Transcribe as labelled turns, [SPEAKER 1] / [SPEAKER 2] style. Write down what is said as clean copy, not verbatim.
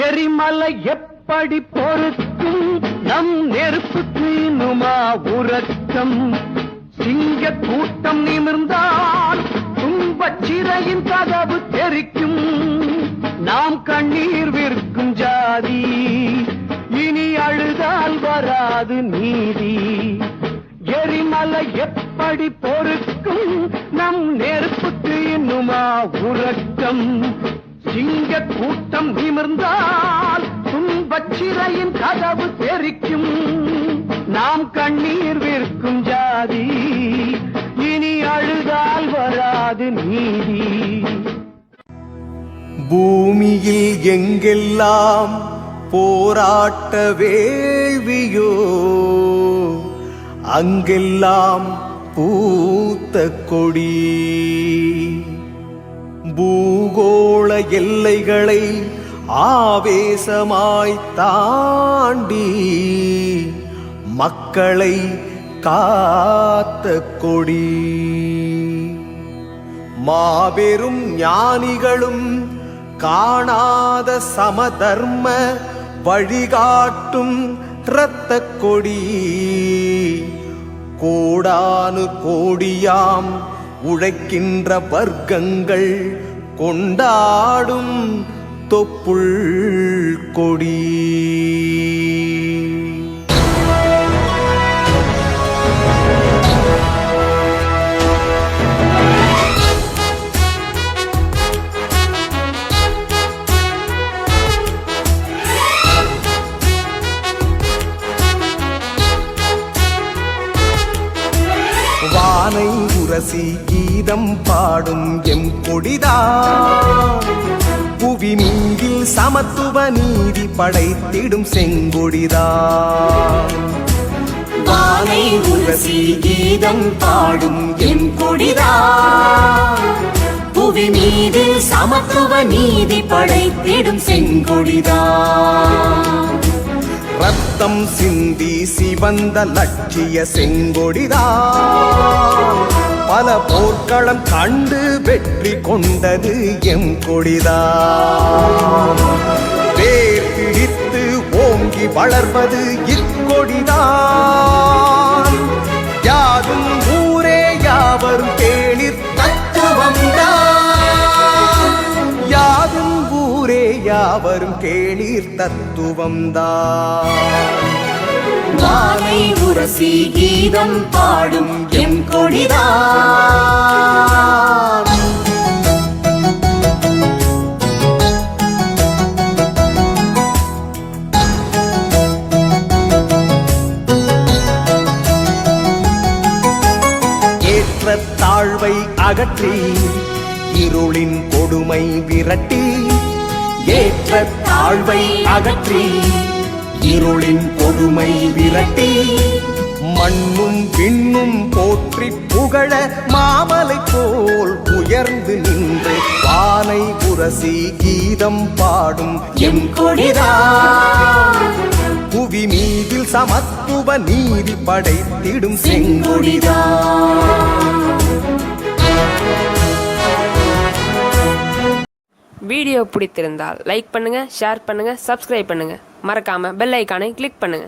[SPEAKER 1] எரிமலை எப்படி பொறுக்கும் நம் நெருப்புக்கு இன்னுமா உறக்கம்? சிங்க கூட்டம் நிமிர்ந்தால் துன்பச் சிறையின் கதவு தெரிக்கும். நாம் கண்ணீர் விற்கும் ஜாதி இனி அழுதால் வராது நீதி. எரிமலை எப்படி பொறுக்கும் நம் நெருப்புக்கு இன்னுமா உறக்கம்? சிங்க கூட்டம் நிமிர்ந்தால் துன்பச் சிறையின் கதவு தெரிக்கும். நாம் கண்ணீர் விற்கும் ஜாதி இனி அழுதால் வராது நீதி.
[SPEAKER 2] பூமியில் எங்கெல்லாம் போராட்ட வேள்வியோ அங்கெல்லாம் பூத்த கொடி. பூகோள எல்லைகளை ஆவேசமாய் தாண்டி மக்களை காத்த கொடி. மாபெரும் ஞானிகளும் காணாத சமதர்ம வழிகாட்டும் இரத்த கொடி. கோடானு கோடியாம் உழைக்கின்ற வர்க்கங்கள் கொண்டாடும் தொப்புள் கொடி. வானை உரசி கீதம் பாடும் எம் கொடிதான். புவி மீதில் சமத்துவ நீதி படைத்திடும் செங்கொடிதான்.
[SPEAKER 3] வானை உரசி கீதம் பாடும் எம் கொடிதான். புவி மீதில் சமத்துவ நீதி படைத்திடும் செங்கொடிதான்.
[SPEAKER 2] ரத்தம் சிந்தி சிவந்த லட்சிய செங்கொடிதான். பல போர்க்களம் கண்டு வெற்றி கொண்டது எம் கொடிதான். வேர் பிடித்து ஓங்கி வளர்வது இக்கொடிதான். யாதும் ஊரே யாவரும் கேளிர் தத்துவம்தான். யாதும் ஊரே யாவரும் கேளீர் தத்துவம்தான்.
[SPEAKER 3] வானை உரசி கீதம் பாடும் எம் கொடிதான்.
[SPEAKER 2] ஏற்ற தாழ்வை அகற்றி இருளின் கொடுமை விரட்டி. ஏற்ற தாழ்வை அகற்றி இருளின் கொடுமை விரட்டி. மண்ணும் விண்ணும் போற்றி புகழ மாமலை போல் உயர்ந்து நின்று வானை உரசி கீதம் பாடும்
[SPEAKER 3] எம் கொடிதான்.
[SPEAKER 2] புவி மீதில் சமத்துவ நீதி படைத்திடும் செங்கொடிதான்.
[SPEAKER 4] வீடியோ பிடித்திருந்தால் லைக் பண்ணுங்க, ஷேர் பண்ணுங்க, சப்ஸ்கிரைப் பண்ணுங்க. மறக்காம பெல் ஐகானை கிளிக் பண்ணுங்க.